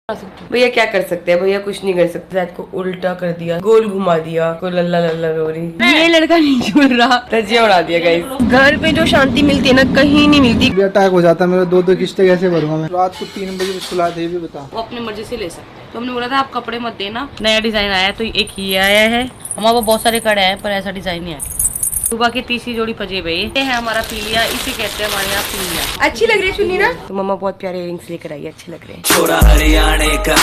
भैया क्या कर सकते हैं, भैया कुछ नहीं कर सकते। जैद को उल्टा कर दिया, गोल घुमा दिया, को लल्ला लल्ला रो रही। ये लड़का नहीं झूल रहा, तजिया उड़ा दिया गाइस। घर पे जो शांति मिलती है ना, कहीं नहीं मिलती। अटैक हो जाता है मेरा, दो किस्तें कैसे भरूंगा मैं? रात को 3 बजे सुला दे, भी बता। वो अपनी मर्जी से ले सकते हैं। तो हमने बोला था आप कपड़े मत देना, नया डिजाइन आया तो एक ही आया है। हमारे को बहुत सारे कड़े आए पर ऐसा डिजाइन नहीं आया। सुबह की तीसरी जोड़ी पजेब है, ये है हमारा पीलिया, इसे कहते हैं हमारे यहाँ पीलिया। अच्छी लग रही है सुनी ना, तो मम्मा बहुत प्यारे इयरिंग्स लेकर आई है, अच्छे लग रहे हैं। छोरा हरियाणा का,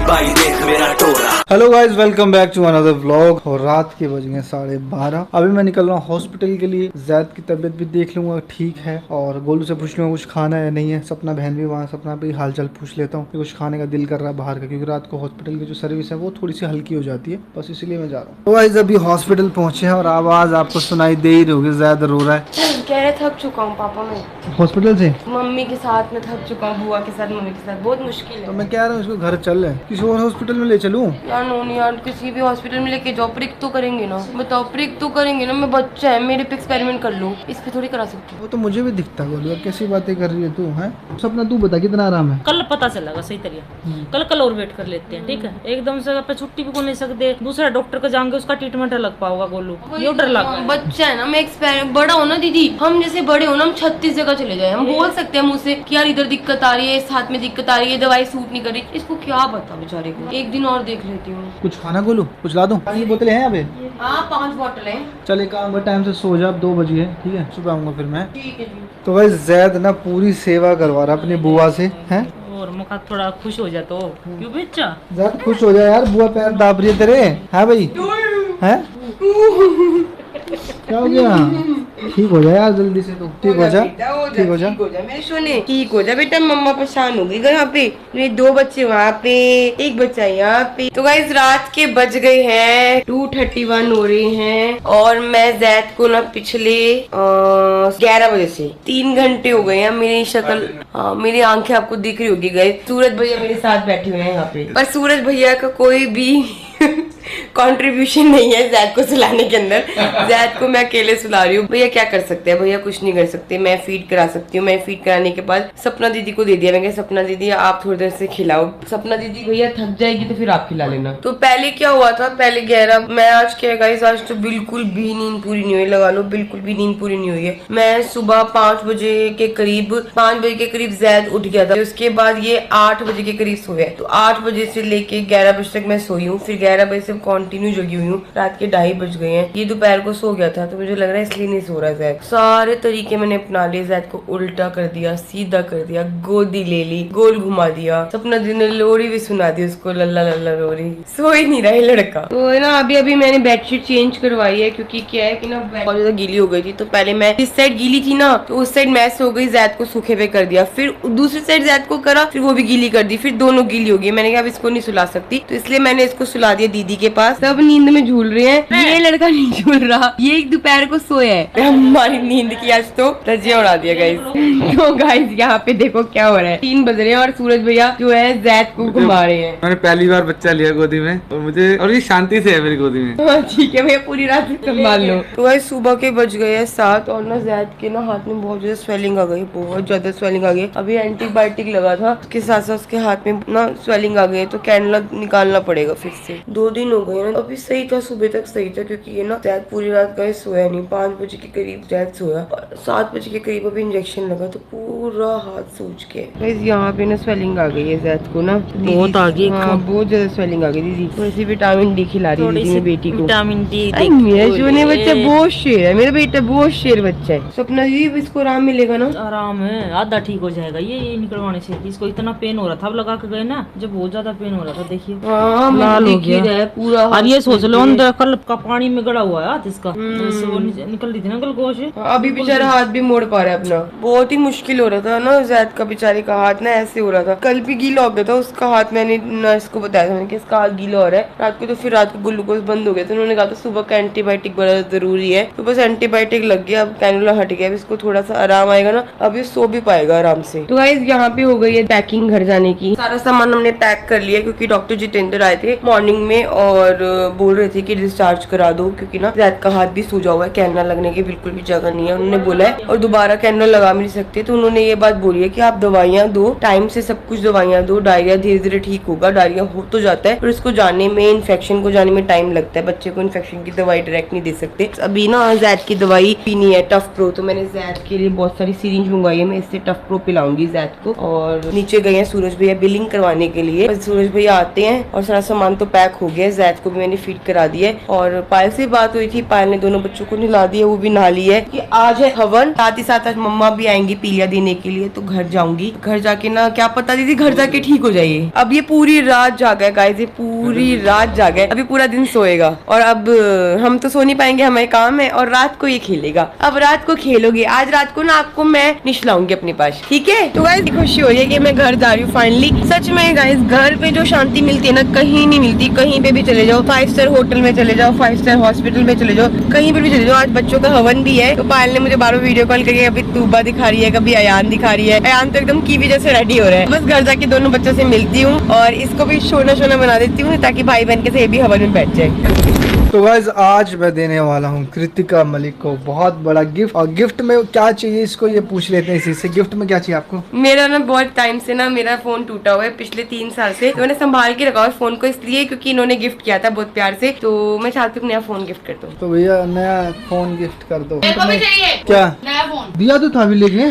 भाई देख मेरा टोरा। Hello guys, welcome back to another vlog. और रात के बज गए 12:30। अभी मैं निकल रहा हूँ हॉस्पिटल के लिए। जैद की तबीयत भी देख लूंगा ठीक है, और गोलू से पूछ लूंगा कुछ खाना है नहीं है। सपना बहन भी वहाँ, सपना भी हाल चाल पूछ लेता हूँ कि कुछ खाने का दिल कर रहा है बाहर का, क्योंकि रात को हॉस्पिटल की जो सर्विस है वो थोड़ी सी हल्की हो जाती है, बस इसलिए मैं जा रहा हूँ। तो गाइस अभी हॉस्पिटल पहुंचे हैं और आवाज आपको सुनाई दे ही रही होगी, ज्यादा रो रहा है। कह रहे थक चुका हूँ पापा, मैं हॉस्पिटल से मम्मी के साथ में थक चुका हूँ, बुआ के साथ, मम्मी के साथ, बहुत मुश्किल है। तो मैं कह रहा हूँ इसको घर चल रहे, किसी और हॉस्पिटल में ले चलूँ? यार नोनी यार, किसी भी हॉस्पिटल में लेके जाओ, प्रिक तो करेंगे ना, बताओ प्रिक तो करेंगे ना। मैं बच्चा है, मेरे पे एक्सपेरिमेंट कर लो, इस पे थोड़ी करा सकती। वो तो मुझे भी दिखता गोलू, अब कैसी बातें कर रही है तू? है सपना, तू बता कितना आराम है? कल पता चलेगा सही तरीका, कल और वेट कर लेते हैं, ठीक है? एकदम से आप छुट्टी भी को नहीं सकते, दूसरा डॉक्टर का जाएंगे, उसका ट्रीटमेंट अलग पाओगा गोलू, ये डर लगा। बच्चा है ना, मैं एक्सपेरिमेंट, बड़ा हो ना दीदी, हम जैसे बड़े हो ना, हम 36 जगह चले जाए, हम बोल सकते हैं मुझसे कि यार इधर दिक्कत आ रही है, इस हाथ में दिक्कत आ रही है, दवाई सूट नहीं कर रही। इसको क्या बता बेचारे को, एक दिन और देख लेती हूँ। कुछ खाना गोलू, कुछ ला दूं? पानी की बोतलें हैं अभी? हाँ 5 बोतल है। चल एक काम कर, टाइम से सो जा, अब 2 बजे है, ठीक है? सुबह आऊंगा फिर मैं। ठीक है जी। तो भाई जैद ना पूरी सेवा करवा रहा अपनी बुआ से, हैं? और मुखा थोड़ा खुश हो जाता हो, क्यों बच्चा? जैद खुश हो जाए यार, बुआ पैर दाब रही है तेरे, है भाई? हैं? क्या हो गया? ठीक हो जाए यार जल्दी से, तू ठीक हो जा, ठीक हो जा, मेरे सोने, ठीक हो जा बेटा। मम्मा परेशान हो गई यहाँ पे, मेरे 2 बच्चे वहाँ पे, 1 बच्चा यहाँ पे। तो गाइस रात के बज गए हैं 2:31 हो रहे हैं, और मैं जैद को ना पिछले 11 बजे से 3 घंटे हो गए हैं। मेरी शक्ल, मेरी आंखें आपको दिख रही होगी गाइस। सूरज भैया मेरे साथ बैठे हुए हैं यहाँ पे, पर सूरज भैया का कोई भी कंट्रीब्यूशन नहीं है जैद को सुलाने के अंदर। जैद को मैं अकेले सुला रही हूँ। भैया क्या कर सकते हैं, भैया कुछ नहीं कर सकते। मैं फीड करा सकती हूँ, मैं फीड कराने के बाद सपना दीदी को दे दिया। मैं सपना दीदी आप थोड़ी देर से खिलाओ, सपना दीदी भैया थक जाएगी तो फिर आप खिला लेना। तो पहले क्या हुआ था, पहले 11, मैं आज क्या गाइस, आज तो बिल्कुल भी नींद पूरी नहीं हुई, लगा लो बिल्कुल भी नींद पूरी नहीं हुई है। मैं सुबह 5 बजे के करीब जैद उठ गया था, उसके बाद ये 8 बजे के करीब सोया। तो 8 बजे से लेके 11 बजे तक मैं सोई हूँ, फिर 11 बजे से कंटिन्यू जगी हुई हूँ। रात के 2:30 बज गए हैं। ये दोपहर को सो गया था, तो मुझे लग रहा है इसलिए नहीं सो रहा जैद। सारे तरीके मैंने अपना लिए, जैद को उल्टा कर दिया, सीधा कर दिया, गोदी ले ली, गोल घुमा दिया। सपना दी ने लोरी भी सुना दी उसको, लल्ला लल्ला रो रही, सो ही नहीं रहा है लड़का। तो है ना, अभी मैंने बेडशीट चेंज करवाई है, क्योंकि क्या है कि ना बहुत ज्यादा गीली हो गई थी। तो पहले मैं इस साइड गीली थी ना, तो उस साइड मैस हो गई, जैद को सूखे पे कर दिया, फिर दूसरी साइड जैद को करा, फिर वो भी गीली कर दी, फिर दोनों गीली हो गई। मैंने कहा अब इसको नहीं सुला सकती, तो इसलिए मैंने इसको सुला दिया दीदी के पास। सब नींद में झूल रहे हैं, ये लड़का नहीं झूल रहा, ये एक दोपहर को सोया है। हमारी नींद की आज तो रजिया उड़ा दिया गाइस। तो गाइस यहाँ पे देखो क्या हो रहा है, 3 बज रहे हैं और सूरज भैया जो है जैद को घुमा रहे हैं। मैंने पहली बार बच्चा लिया गोदी में, और मुझे और ये शांति से है मेरी गोदी में। ठीक है भैया, पूरी रात संभाल लो। तो गाइस सुबह के बज गए हैं 7, और ना जैद के ना हाथ में बहुत ज्यादा स्वेलिंग आ गई, बहुत ज्यादा स्वेलिंग आ गई। अभी एंटीबायोटिक लगा था, उसके साथ साथ उसके हाथ में ना स्वेलिंग आ गई है, तो कैनुला निकालना पड़ेगा फिर से। 2 दिन हो गए ना, अभी सही था, सुबह तक सही था, क्योंकि ये ना जैद पूरी रात का सोया नहीं। 5 बजे के करीब जैद सोया, और 7 बजे के करीब अभी इंजेक्शन लगा, तो पूरा हाथ सूज के गाइस यहाँ पे ना स्वेलिंग आ गई है जैद को ना, बहुत आ गई। हाँ बहुत ज्यादा स्वेलिंग आ गई दीदी। थोड़ी विटामिन डी खिला रही है दीदी बेटी को। विटामिन डी मेरा सोने बच्चा बहुत शेर है, मेरा बेटा बहुत शेर बच्चा है। सपना दीदी इसको आराम मिलेगा ना? आराम है, आधा ठीक हो जाएगा। ये निकलवाने से इसको इतना पेन हो रहा था, अब लगा के गए ना, जब बहुत ज्यादा पेन हो रहा था, देखिए लाल हो गया पूरा। और ये सोच लो अंदर कल का पानी में गड़ा हुआ है हाथ इसका, जैसे वो निकल रही थी ना गलगोश। अभी बेचारा हाथ भी मोड़ पा रहा है अपना, बहुत ही मुश्किल हो रहा था ना जैद का, बेचारे का हाथ ना ऐसे हो रहा था। कल भी गीला हो गया था उसका हाथ, मैंने नर्स को बताया था कि इसका हाथ गीला हो रहा है रात को। तो फिर रात को ग्लूकोज बंद हो गया, तो उन्होंने कहा था सुबह का एंटीबायोटिक बड़ा जरूरी है। तो बस एंटीबायोटिक लग गया, अब कैनुला हट गया, इसको थोड़ा सा आराम आएगा ना, अब ये सो भी पाएगा आराम से। तो गाइस यहाँ पे हो गई है पैकिंग घर जाने की। सारा सामान हमने पैक कर लिया, क्योंकि डॉक्टर जितेंद्र आए थे मॉर्निंग में, और बोल रहे थे कि डिस्चार्ज करा दो, क्योंकि ना जैद का हाथ भी सूजा हुआ है, कैमरा लगने की बिल्कुल भी जगह नहीं है उन्होंने बोला है, और दोबारा कैमरा लगा भी नहीं सकते। तो उन्होंने ये बात बोली है कि आप दवाइयाँ दो, टाइम से सब कुछ दवाइयाँ दो, डायरिया धीरे धीरे ठीक होगा। डायरिया हो तो जाता है पर इसको जाने में, इन्फेक्शन को जाने में टाइम लगता है। बच्चे को इन्फेक्शन की दवाई डायरेक्ट नहीं दे सकते। अभी ना जैद की दवाई पीनी है टफ प्रो, तो मैंने जैद के लिए बहुत सारी सीरिंज मंगवाई है, मैं इससे टफ प्रो पिलाऊंगी जैद को। और नीचे गए हैं सूरज भैया बिलिंग करवाने के लिए, सूरज भैया आते हैं और सारा सामान तो पैक हो गया है। जैद को भी मैंने फीड करा दिया है और पायल से बात हुई थी, पायल ने दोनों बच्चों को नहला दिया, वो भी नहा ली है कि आज है हवन, साथ ही साथ आज मम्मा भी आएंगी पीलिया देने के लिए, तो घर जाऊंगी। घर जाके ना क्या पता दीदी घर जाके ठीक हो जाइए। अब ये पूरी रात जागा है गाइस, ये पूरी रात जागा है, अभी पूरा दिन सोएगा। और अब हम तो सो नहीं पाएंगे, हमारे काम है, और रात को ये खेलेगा। अब रात को खेलोगे, आज रात को ना आपको मैं निशलाऊंगी अपने पास, ठीक है। तो गाइस खुशी हो रही है कि मैं घर जा रही हूँ फाइनली। सच में गाइस घर पे जो शांति मिलती है ना कहीं नहीं मिलती। कहीं पे भी चले जाओ, 5 स्टार होटल में चले जाओ, 5 स्टार हॉस्पिटल में चले जाओ, कहीं पर भी चले जाओ। आज बच्चों का हवन भी है, तो पायल ने मुझे बार-बार वीडियो कॉल करके कभी तूबा दिखा रही है, कभी अयान दिखा रही है। अयान तो एकदम कीवी जैसे रेडी हो रहा है। बस घर जाके दोनों बच्चों से मिलती हूँ और इसको भी शोना शोना बना देती हूँ ताकि भाई बहन के से भी हवन में बैठ जाए। तो गाइस आज मैं देने वाला हूँ कृतिका मलिक को बहुत बड़ा गिफ्ट। और गिफ्ट में क्या चाहिए इसको ये पूछ लेते हैं इसी से। गिफ्ट में क्या चाहिए आपको? मेरा ना बहुत टाइम से ना मेरा फोन टूटा हुआ है, पिछले 3 साल से। तो मैंने संभाल के रखा हुआ फोन को, इसलिए क्योंकि इन्होंने गिफ्ट किया था बहुत प्यार से, तो मैं चाहती हूँ नया फोन गिफ्ट कर दूं। तो भैया नया फोन गिफ्ट कर दो। क्या नया फोन दिया तो था अभी लेके,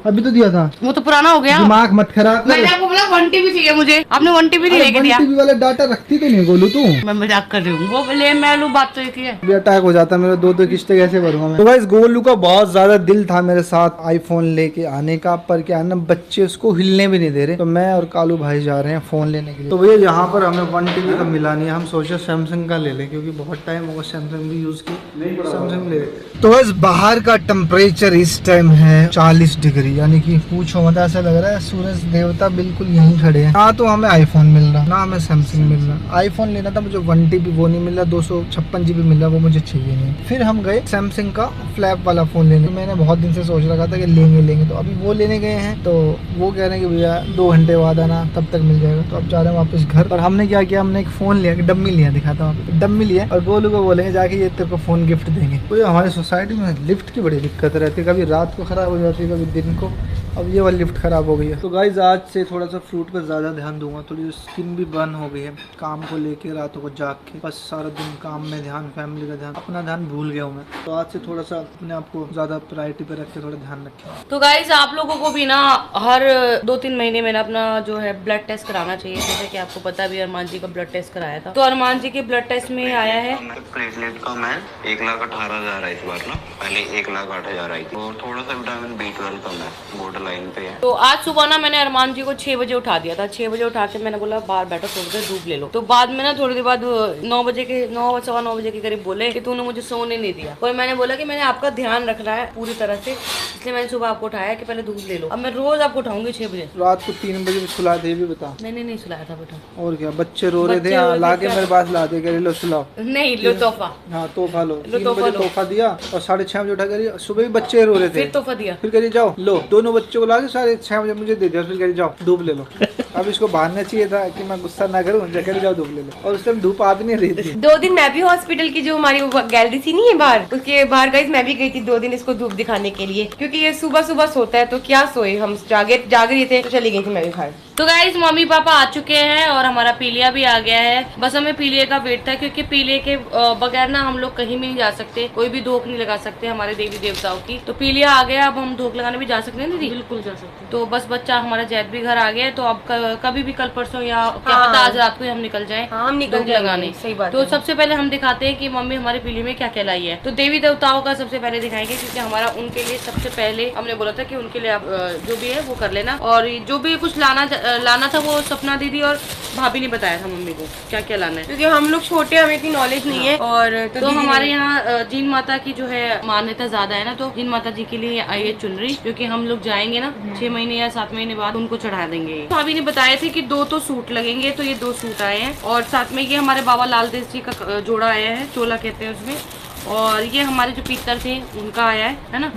अभी तो दिया था, वो तो पुराना हो गया। दिमाग मत खराब कर। मैंने आपको बोला 1 TB चाहिए मुझे, आपने 1 TB नहीं लेके दिया। 1 TB वाला डाटा रखती तो नहीं गोलू तू। मैं मजाक कर रही हूँ, वो ले मैं लूँ, बात तो एक ही है। अटैक हो जाता मेरा, 2 किस्तें कैसे भरूंगा मैं। तो गाइस गोलू का बहुत ज्यादा दिल था मेरे साथ आईफोन लेके आने का, पर क्या है ना बच्चे उसको हिलने भी नहीं दे रहे। तो मैं और कालू भाई जा रहे हैं फोन लेने के लिए। तो भैया यहाँ पर हमें 1 TB का मिला नहीं है, हम सोचे सैमसंग का ले लें क्योंकि बहुत टाइम होगा सैमसंग भी यूज की, सैमसंग ले। तो बस बाहर का टेम्परेचर इस टाइम है 40 डिग्री, यानी कि पूछो मत, ऐसा लग रहा है सूरज देवता बिल्कुल यहीं खड़े हैं। ना तो हमें आईफोन मिल रहा, ना हमें सैमसंग मिल रहा। आईफोन लेना था मुझे 1 TB, वो नहीं मिल रहा। 256 GB मिल रहा, वो मुझे चाहिए नहीं। फिर हम गए सैमसंग का फ्लैप वाला फोन लेने। तो मैंने बहुत दिन से सोच रखा था कि लेंगे, तो अभी वो लेने गए हैं। तो वो कह रहे हैं कि भैया 2 घंटे बाद आना, तब तक मिल जाएगा। तो अब जा रहे हैं वापस घर। और हमने क्या किया, हमने एक फोन लिया, डम्मी लिया, दिखाता हूँ, डम्मी लिया और गोलू को बोलेंगे जाके ये तेरे को फोन गिफ्ट देंगे। तो हमारी सोसाइटी में लिफ्ट की बड़ी दिक्कत रहती है, कभी रात को खराब हो जाती है, कभी दिन को। अब ये वाली लिफ्ट खराब हो गई है। तो गाइज आज से थोड़ा सा फ्रूट पर ज़्यादा ध्यान दूंगा, थोड़ी स्किन भी बर्न हो गई है काम को लेके, रातों को जाग के बस सारा दिन काम में ध्यान, फैमिली का ध्यान, अपना ध्यान भूल गया हूँ मैं। तो आज से थोड़ा सा अपने आप को ज़्यादा प्रायोरिटी पे रख के थोड़ा ध्यान रखें। तो गाइस आप लोगों को भी ना हर 2-3 महीने में ना अपना जो है ब्लड टेस्ट कराना चाहिए। जैसे कि आपको पता भी अरमान जी का ब्लड टेस्ट कराया था, तो अरमान जी के ब्लड टेस्ट में आया है प्लेटलेट कम है, 1,18,000 है इस बार ना, पहले 1,08,000 आई थी। और थोड़ा सा विटामिन B12 कम है, बॉर्डर लाइन पे है। तो आज सुबह ना मैंने अरमान जी को 6 बजे उठा दिया था। 6 बजे उठा के मैंने बोला बाहर बैठो थोड़ी देर धूप ले लो। तो बाद में ना थोड़ी देर बाद 9 बजे के 9-9:15 बजे के करीब बोले कि तूने मुझे सोने नहीं दिया। और मैंने बोला कि मैंने आपका ध्यान रखना है पूरी तरह से, इसलिए मैंने सुबह आपको उठाया कि पहले धूप ले लो। अब मैं रोज आपको उठाऊंगी 6 बजे। रात को 3 बजे सुला दे भी बता। मैंने नहीं सुलाया था बेटा। और क्या, बच्चे रो रहे थे, लाके मेरे पास ला दे, कह लो सुलाओ। नहीं लो तोहफा। हाँ तोहफा लो। 3 बजे तोहफा दिया और 6:30 बजे उठा कर, सुबह भी बच्चे रो रहे थे, फिर तोहफा दिया, फिर कह जाओ लो, दोनों बच्चों को ला के 6:30 बजे मुझे दे दिया, फिर कह जाओ धूप ले लो। अब इसको बांधना चाहिए था कि मैं गुस्सा ना करूँ, जगह जाओ धूप ले लो। और उस टाइम धूप आ भी नहीं रही थी। 2 दिन मैं भी हॉस्पिटल की जो हमारी गैलरी थी नहीं है बाहर, उसके बाहर गाइस मैं भी गई थी 2 दिन इसको धूप दिखाने के लिए, क्योंकि ये सुबह सुबह सोता है। तो क्या सोए, हम जाग रहे थे, तो चली गई थी मैं भी बाहर। तो गाइस मम्मी पापा आ चुके हैं और हमारा पीलिया भी आ गया है। बस हमें पीलिया का वेट था, क्योंकि पीलिया के बगैर ना हम लोग कहीं भी नहीं जा सकते, कोई भी धोख नहीं लगा सकते हमारे देवी देवताओं की। तो पीलिया आ गया, अब हम धोख लगाने भी जा सकते हैं दीदी। बिल्कुल जा सकते हैं। तो बस बच्चा हमारा जैद भी घर आ गया है, तो अब कभी भी कल परसों या क्या पता आज रात को हम निकल जाए, हम निकल लगाने। सही बात। तो सबसे पहले हम दिखाते हैं कि मम्मी हमारे पीलिया में क्या क्या लाई है। तो देवी देवताओं का सबसे पहले दिखाएंगे, क्योंकि हमारा उनके लिए सबसे पहले हमने बोला था कि उनके लिए आप जो भी है वो कर लेना। और जो भी कुछ लाना था वो सपना दीदी और भाभी ने बताया था मम्मी को क्या क्या लाना है, क्योंकि हम लोग छोटे, हमें इतनी नॉलेज नहीं है। और तो हमारे यहाँ जीन माता की जो है मान्यता ज्यादा है ना, तो जीन माता जी के लिए ये चुनरी, क्योंकि हम लोग जाएंगे ना 6 महीने या 7 महीने बाद उनको चढ़ा देंगे। भाभी ने बताया थे कि 2 तो सूट लगेंगे, तो ये 2 सूट आए हैं। और साथ में ये हमारे बाबा लाल देश जी का जोड़ा आया है, चोला कहते हैं उसमें। और ये हमारे जो पीतर थे उनका आया है ना।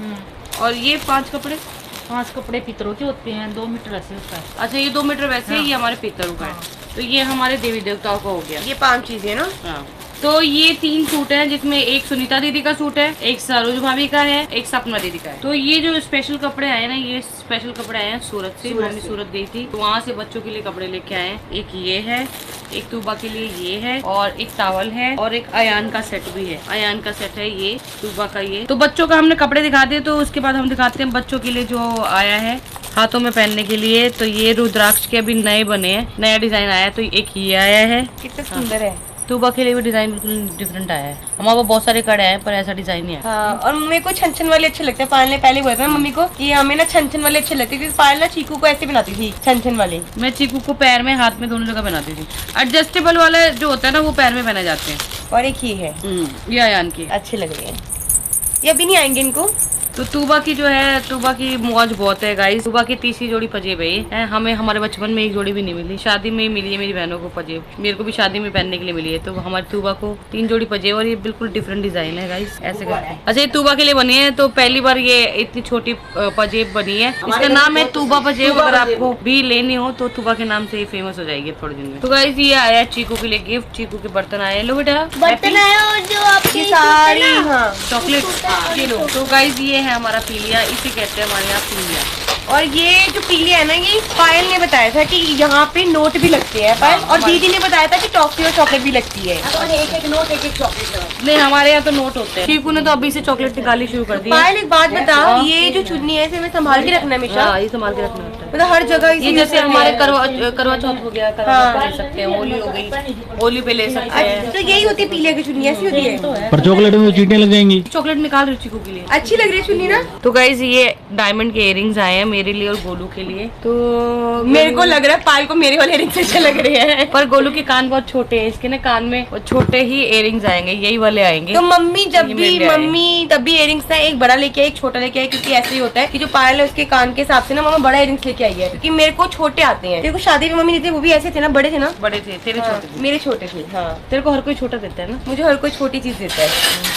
और ये 5 कपड़े पीतरों के होते हैं, 2 मीटर वैसे होता है। अच्छा ये 2 मीटर वैसे, ये हमारे पीतरों का है। तो ये हमारे देवी देवताओं का हो गया। ये 5 चीजें ना। हाँ, तो ये 3 सूट हैं, जिसमें एक सुनीता दीदी का सूट है, एक सरोज भाभी का है, एक सपना दीदी का है। तो ये जो स्पेशल कपड़े आए ना, ये स्पेशल कपड़े आए हैं सूरत से। मम्मी सूरत गई थी तो वहाँ से बच्चों के लिए कपड़े लेके आए हैं। एक ये है, एक तूबा के लिए ये है, और एक टावल है, और एक अयान का सेट भी है। अयान का सेट है ये, तूबा का ये। तो बच्चों का हमने कपड़े दिखा दिए, तो उसके बाद हम दिखाते हैं बच्चों के लिए जो आया है हाथों में पहनने के लिए। तो ये रुद्राक्ष के अभी नए बने हैं, नया डिजाइन आया है। तो एक ये आया है, कितना सुंदर है। तूबा के लिए भी डिजाइन बिल्कुल डिफरेंट आया है। हमारे पास बहुत सारे कड़े हैं पर ऐसा डिजाइन नहीं है। हाँ, और मेरे को छन वाले अच्छे लगते हैं। पायल ने पहले बोला था मम्मी को कि हमें ना छन वाले अच्छे लगते हैं, क्योंकि पायल ना चीकू को ऐसे बनाती थी छन वाले। मैं चीकू को पैर में, हाथ में, दोनों जगह बनाती थी। एडजस्टेबल वाले जो होता है ना, वो पैर में पहने जाते हैं। और एक ही है, ये अयान की अच्छे लग रहे हैं। ये अभी नहीं आएंगे इनको। तो तूबा की जो है, तूबा की मौज बहुत है गाइस। तूबा की तीसरी जोड़ी पजेब है। हमें हमारे बचपन में एक जोड़ी भी नहीं मिली, शादी में ही मिली है मेरी बहनों को पजेब। मेरे को भी शादी में पहनने के लिए मिली है। तो हमारी तूबा को 3 जोड़ी पजेब, और ये बिल्कुल डिफरेंट डिजाइन है गाइस, ऐसे करके। अच्छा, ये तूबा के लिए बनी है। तो पहली बार ये इतनी छोटी पजेब बनी है। इसका नाम है तूबा पजेब। अगर आपको भी लेनी हो तो तूबा के नाम से ये फेमस हो जाएगी थोड़े दिन में। तो गाइस ये आया है चीकू के लिए गिफ्ट। चीकू के बर्तन आए। लो बेटा, बर्तन आया, और जो आपकी सारी चॉकलेट ये लो। तो गाइस ये है हमारा पीलिया, इसे कहते हैं हमारे यहाँ पीलिया। और ये जो पीली है ना, ये पायल ने बताया था कि यहाँ पे नोट भी लगते हैं पायल, और दीदी ने बताया था कि टॉफी और चॉकलेट भी लगती है। एक नोट, एक चॉकलेट। नहीं, हमारे यहाँ तो नोट होते हैं। चीकू ने तो अभी से चॉकलेट निकालनी शुरू कर दी है। पायल एक बात बता, ये जो चुन्नी है इसे हमें संभाल के रखना है हमेशा। हाँ, ये संभाल के रखना होता है। मतलब हर जगह ये जैसे हमारे करवा चौथ हो गया, करवा चौथ ले सकते हैं, होली हो गई, होली पे ले सकते हैं। तो यही होती है पीलिया की चुन्नी, ऐसी होती है। पर चॉकलेट में चीटियां लग जाएंगी। चॉकलेट निकाल रही चीकू के लिए, अच्छी लग रही है चुन्नी ना। तो गाइज ये डायमंड के इयरिंग्स आए हैं मेरे लिए और गोलू के लिए। तो मेरे को लग रहा है पायल को मेरे वाले इयरिंग्स अच्छे लग रहे हैं, पर गोलू के कान बहुत छोटे हैं, इसके ना कान में छोटे ही इयरिंग्स आएंगे, यही वाले आएंगे। तो मम्मी जब ये भी मिल जाएंगे। मम्मी तब भी इयरिंग्स ना एक बड़ा लेके आई, एक छोटा लेके आई, क्योंकि ऐसे ही होता है कि जो पायल है उसके कान के हिसाब से ना मम्मा बड़ा इयरिंग्स लेके आई है, क्योंकि मेरे को छोटे आते हैं। तेरे को शादी में मम्मी नहीं थे, वो भी ऐसे थे ना, बड़े थे ना। बड़े थे तेरे, छोटे थे मेरे छोटे थे। हाँ, तेरे को हर कोई छोटा देता है ना, मुझे हर कोई छोटी चीज देता है।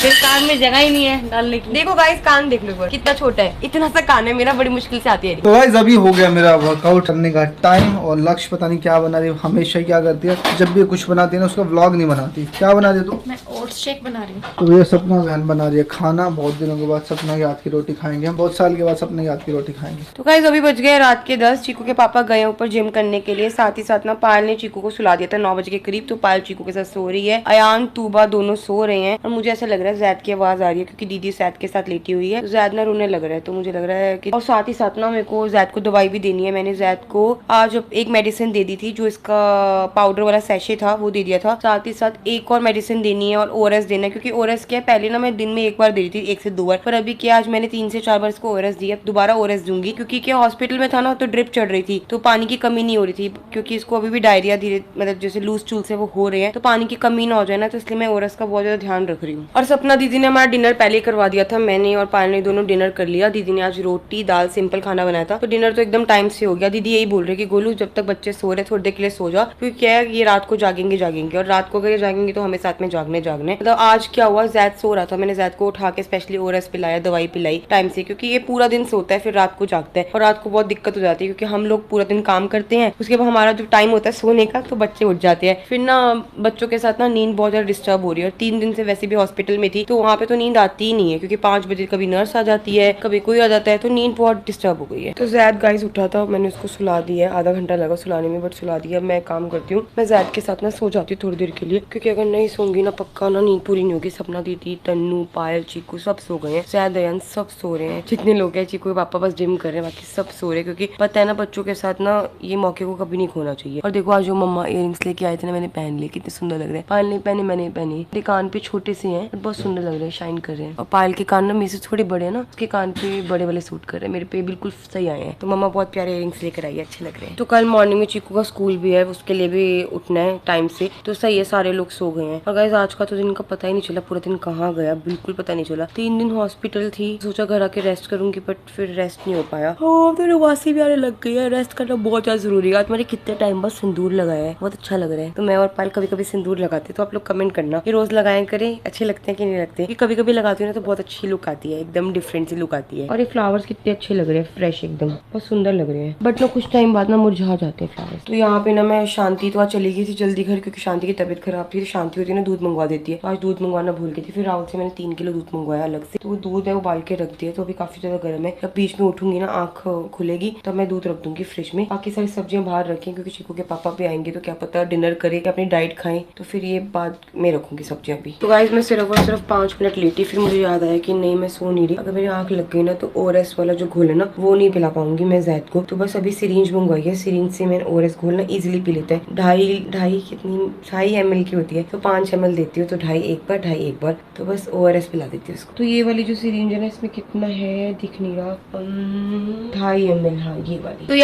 तेरे कान में जगह ही नहीं है डालने की। देखो गाइस, कान देख लो एक बार, कितना छोटा है। इतना सा कान है मेरा, बड़ी मुश्किल से आती है। तो गाइस अभी हो गया मेरा वर्कआउट करने का टाइम, और लक्ष्य पता नहीं क्या बना रही है। हमेशा क्या करती है, जब भी कुछ बनाती है ना उसका व्लॉग नहीं बनाती। क्या बना रही है तू? मैं ओट्स शेक बना रही हूँ। तो ये सपना बहन बना रही है खाना। बहुत दिनों के बाद सपना के हाथ की रोटी खाएंगे हम, बहुत साल के बाद सपने के हाथ की रोटी खाएंगे। तो गाइस अभी बज गए रात के 10। चीकू के पापा गए ऊपर जिम करने के लिए, साथ ही साथ ना पायल ने चीकू को सुला दिया था 9 बजे के करीब। तो पायल चीकू के साथ सो रही है, अयान तूबा दोनों सो रहे हैं, और मुझे ऐसा लग रहा है जैद की आवाज आ रही है, क्योंकि दीदी जैद के साथ लेटी हुई है। जैद ना रोने लग रहा है, तो मुझे लग रहा है कि, और साथ ही साथ ना मेरे को जैद को दवाई भी देनी है। मैंने जैद को आज एक मेडिसिन दे दी थी, जो इसका पाउडर वाला सैशे था वो दे दिया था। साथ ही साथ एक और मेडिसिन देनी है, और ओआरएस देना है, क्योंकि ओआरएस क्या है, पहले ना मैं दिन में एक बार दे रही थी, 1 से 2 बार, पर अभी क्या आज मैंने 3 से 4 बार इसको ओआरएस दिया। दोबारा ओआरएस दूंगी, क्योंकि क्या हॉस्पिटल में था ना, तो ड्रिप चढ़ रही थी, तो पानी की कमी नहीं हो रही थी, क्योंकि इसको अभी भी डायरिया धीरे मतलब जैसे लूज चूल से वो हो रहे हैं, तो पानी की कमी ना हो जाए ना, तो इसलिए मैं ओआरएस का बहुत ज्यादा ध्यान रख रही हूँ। और सपना दीदी ने हमारा डिनर पहले करवा दिया था, मैंने और पायल ने दोनों डिनर कर लिया। दीदी ने आज रोटी दाल सिंपल खाना बनाया था, तो डिनर तो एकदम टाइम से हो गया। दीदी यही बोल रही कि गोलू जब तक बच्चे सो रहे थोड़ी देर के लिए सो जा, क्योंकि क्या है ये रात को जागेंगे, और रात को अगर ये जागेंगे तो हमें साथ में जागने मतलब आज क्या हुआ, जैद सो रहा था, मैंने जैद को उठा के स्पेशली ओआरएस पिलाया, दवाई पिलाई टाइम से, क्योंकि ये पूरा दिन सोता है फिर रात को जागता है, और रात को बहुत दिक्कत हो जाती है, क्योंकि हम लोग पूरा दिन काम करते हैं, उसके बाद हमारा जो टाइम होता है सोने का, तो बच्चे उठ जाते हैं, फिर ना बच्चों के साथ ना नींद बहुत ज्यादा डिस्टर्ब हो रही है। और 3 दिन से वैसे भी हॉस्पिटल में थी, तो वहाँ पे तो नींद आती ही नहीं है, क्योंकि 5 बजे कभी नर्स आ जाती है, कभी कोई आ जाता है, तो नींद बहुत डिस्टर्ब हो गई है। तो जैद गाइस उठा था, मैंने उसको सुला दिया, आधा घंटा लगा सुलाने में, बट सुला दिया। मैं काम करती हूँ, मैं जैद के साथ ना सो जाती हूँ थोड़ी देर के लिए, क्योंकि अगर नहीं सोंगी ना पक्का ना नींद पूरी नहीं होगी। सपना दीदी, तन्नू, पायल, चीकू सब सो गए हैं, जैद अयान सब सो रहे हैं, जितने लोग हैं। चीकू के पापा बस जिम कर रहे हैं, बाकी सब सो रहे हैं, क्योंकि पता है ना बच्चों के साथ ना ये मौके को कभी नहीं खोना चाहिए। और देखो आज जो मम्मा इयरिंग्स लेके आए थे ना, मैंने पहन लिए, कितने सुंदर लग रहे हैं। पायल नहीं पहने, मैंने पहनी। मेरे कान पे छोटे से हैं, बहुत सुंदर लग रहे हैं, शाइन कर रहे हैं। और पायल के कान ना मेरे से थोड़े बड़े हैं ना, उसके कान पे बड़े वाले सूट कर रहे हैं, मेरे पे बिल्कुल सही आए हैं। तो मम्मा बहुत प्यारे इयरिंग्स लेकर आई है, अच्छे लग रहे हैं। तो कल मॉर्निंग में चीकू का स्कूल भी है, उसके लिए भी उठना है टाइम से, तो सही है, सारे लोग सो गए हैं। और गाइस आज का तो दिन का पता ही नहीं चला, पूरा दिन कहाँ गया बिल्कुल पता नहीं चला। 3 दिन हॉस्पिटल थी, सोचा घर आके रेस्ट करूंगी, बट फिर रेस्ट नहीं हो पाया। तो नवासी भी आने लग गई है। रेस्ट करना बहुत ज्यादा जरूरी है। आज मैंने कितने टाइम बाद सिंदूर लगाया है, बहुत अच्छा लग रहा है। तो मैं और पायल कभी कभी सिंदूर लगाते, तो आप लोग कमेंट करना कि रोज लगाएं करें, अच्छे लगते हैं कि नहीं लगते। कभी कभी लगाती हूँ ना तो बहुत अच्छी लुक आती है, एकदम डिफरेंट सी लुक आती है। और ये फ्लावर्स कितने अच्छे लग रहे हैं, फ्रेश एकदम, बहुत सुंदर लग रहे हैं। बट ना कुछ टाइम बाद ना मुरझा जाते हैं फ्लावर्स। तो यहाँ पे ना मैं शांति तो आज चली गई थी जल्दी घर, क्योंकि शांति की तबीयत खराब थी। शांति होती है ना दूध मंगवा देती है, आज दूध मंगवाना भूल गई थी। फिर राहुल से मैंने 3 किलो दूध मंगवाया अलग से। तो वो दूध है उबाल के रख दिया, तो अभी काफी ज्यादा गर्म है। जब बीच में उठूंगी ना आंख खुलेगी तब मैं दूध रख दूंगी फ्रिज में। बाकी सारी सब्जियां बाहर रखें, क्योंकि चिकू के पापा भी आएंगे तो क्या पता डिनर करे अपनी डाइट खाएं, तो फिर ये बाद में रखूंगी सब्जियां भी। तो गाइस मैं सिर्फ और सिर्फ 5 मिनट लेटी, फिर मुझे याद आया कि नहीं मैं सो नहीं रही। अगर मेरी आंख लग गई ना तो ORS वाला जो घोल है ना वो नहीं पिला पाऊंगी मैं जैद को। तो बस अभी सिरिंज मंगवाई है, सिरिंज से मैं ORS घोल ना इजिली पी लेता है। ढाई कितनी 2.5 ml की होती है, तो 5 ml देती हूँ, तो 2.5 एक बार तो बस ORS पिला देती हूँ उसको। तो ये वाली जो सिरिंज है ना इसमें कितना है दिख नहीं रहा, 2.5 ml, हाँ ये वाली। तो